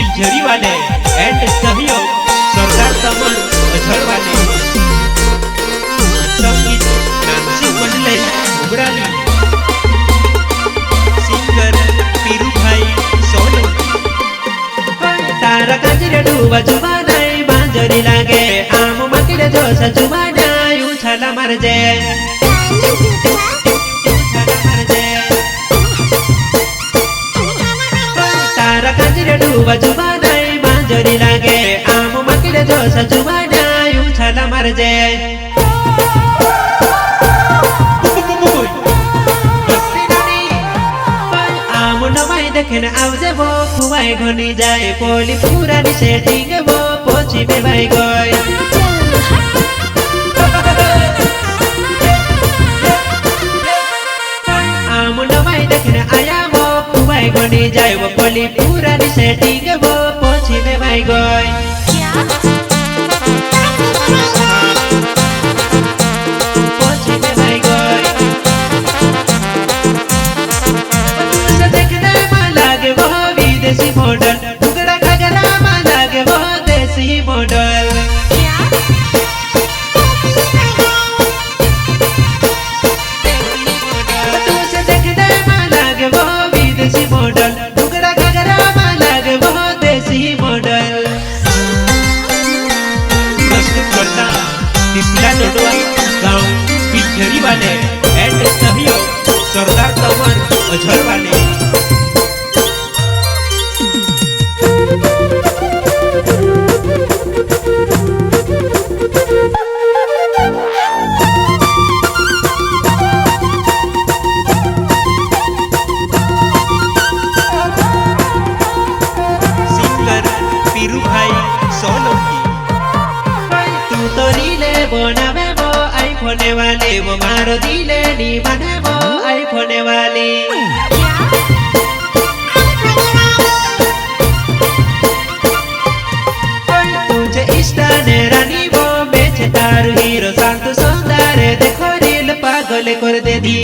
बिलझरी वाले एंड सहयोग सरदार तमन अझर वाले संगीत नानसी मंडले उमरानी सिंगर पीरू भाई सोलंकी तारा कांजरे डूबा जुबा नहीं मांजरी लागे आम मकिले जो सजुबा नहीं उछाला मर जाए डूबा जुबा नहीं मांजरी लागे आम मकिले जो सजुबा नहीं उछाला मर जाए आम नवाई देखे न आवजे वो खुवाई घनी जाए पोली पुरानी सेटिंग वो पोची में भाई गए आम नवाई देखे न आया वो खुवाई घनी जाए वो पोली पुरानी सेटिंग वो पोछी में भाई गए पोछी में भाई गए देखने में लागे वो विदेशी मॉडल टुकड़ा खगरा में लागे वो देसी मॉडल देखने में लागे वो विदेशी मॉडल टुकड़ा खगरा में लागे वो देसी मॉडल पिपला लोडवा गांव बिलझरी वाले एंड सहयोग सरदार तमन अझर वाले सिंगर पीरू भाई सोलंकी तू तो रीले बनावे वो आईफोन वाले वो मारो दिले नी बने वो आईफोन वाले तुझे इष्टा ने रानी वो बेचे तारू हीरो शांत सौंदर्य देखो रील पागल कर दे दी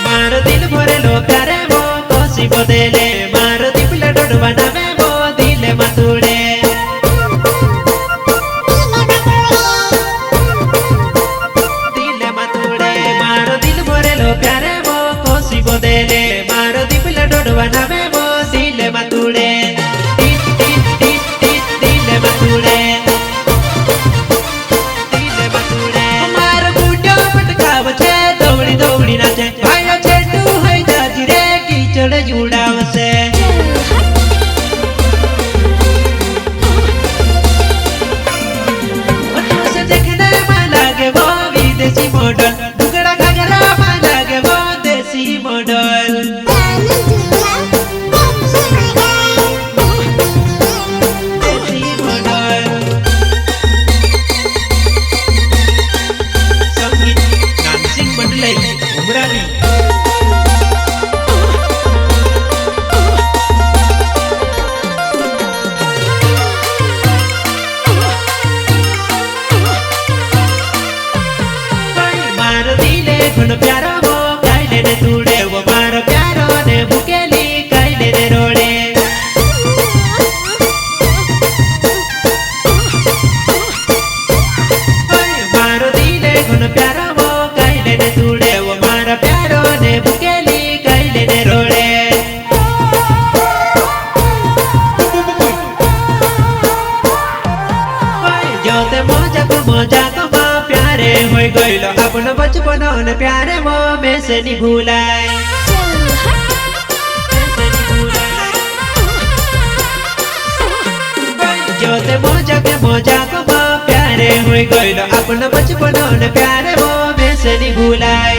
मारो दिल भरे लो प्यारे वो कोसी बदले मारो दिल डोड बनावे वो दिले मतुड़े दिले मतुड़े मारो दिल भरे लो प्यारे वो कोसी बदले मारो दिल डोड बनावे वो दिले मतुड़े दिले मतुड़े दिले मतुड़े मारो गुड्डो पटकाव छे दौड़ी दौड़ी नाचे भाईओ छेटू है जाजी रे कीचड़ जुड़ाव से देखने में लागे वो विदेशी मॉडल टुकड़ा खगरा में लागे वो देसी मॉडल देसी मॉडल संगीत नानसी मंडले उमरानी मारो दिले घुन प्यारो वो काइले ने तूड़े वो मारो प्यारो ने बुकेली काइले ने रोड़े मारो दिले घुन प्यारो वो काइले ने तूड़े वो मारो प्यारो ने बुकेली काइले ने रोड़े जोते मोजा को प्यारे होई गइलो अपन बचपन ने प्यारे वो में से नहीं भूलाए जोते मोजा को प्यारे होई गइलो अपन बचपन ने प्यारे वो में से नहीं भूलाए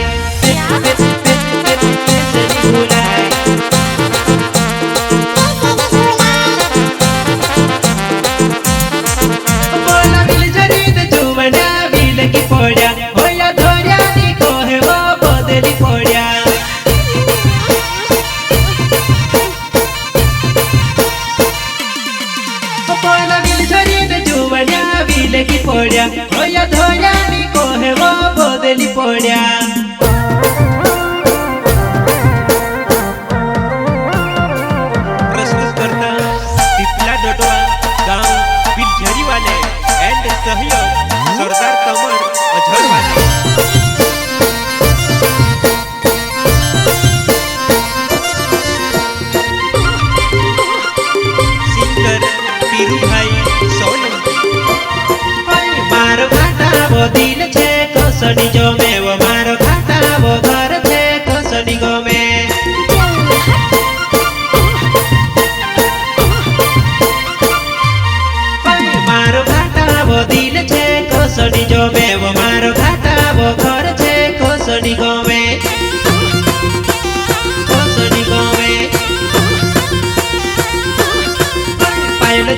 बोला बिलझरी दे जुवना बिल की पोड़ा होया धोरिया नी कोहे वो बदली पोड़ा बोला बिलझरी दे जुवना बिल की पोड़ा होया धोरिया नी कोहे वो बदली पोड़ा। दिल छे कसनी जमे वो मारो घाटा वो घर छे कसनी गमे मारो घाटा वो दिल छे कसनी जमे वो मारो घाटा वो घर छे कसनी गमे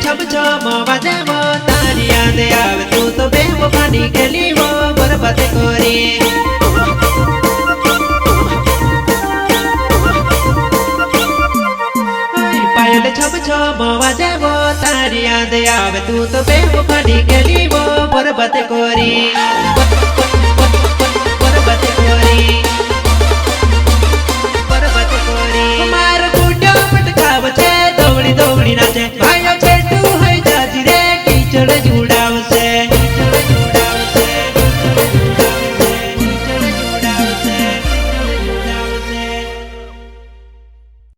छम छम बाजे वो तारी याद आवे तू तो बेवफानी गेली वो बर्बाद करी पायल छम छम बाजे वो तारी याद आवे तू तो बेवफानी गेली वो बर्बाद करी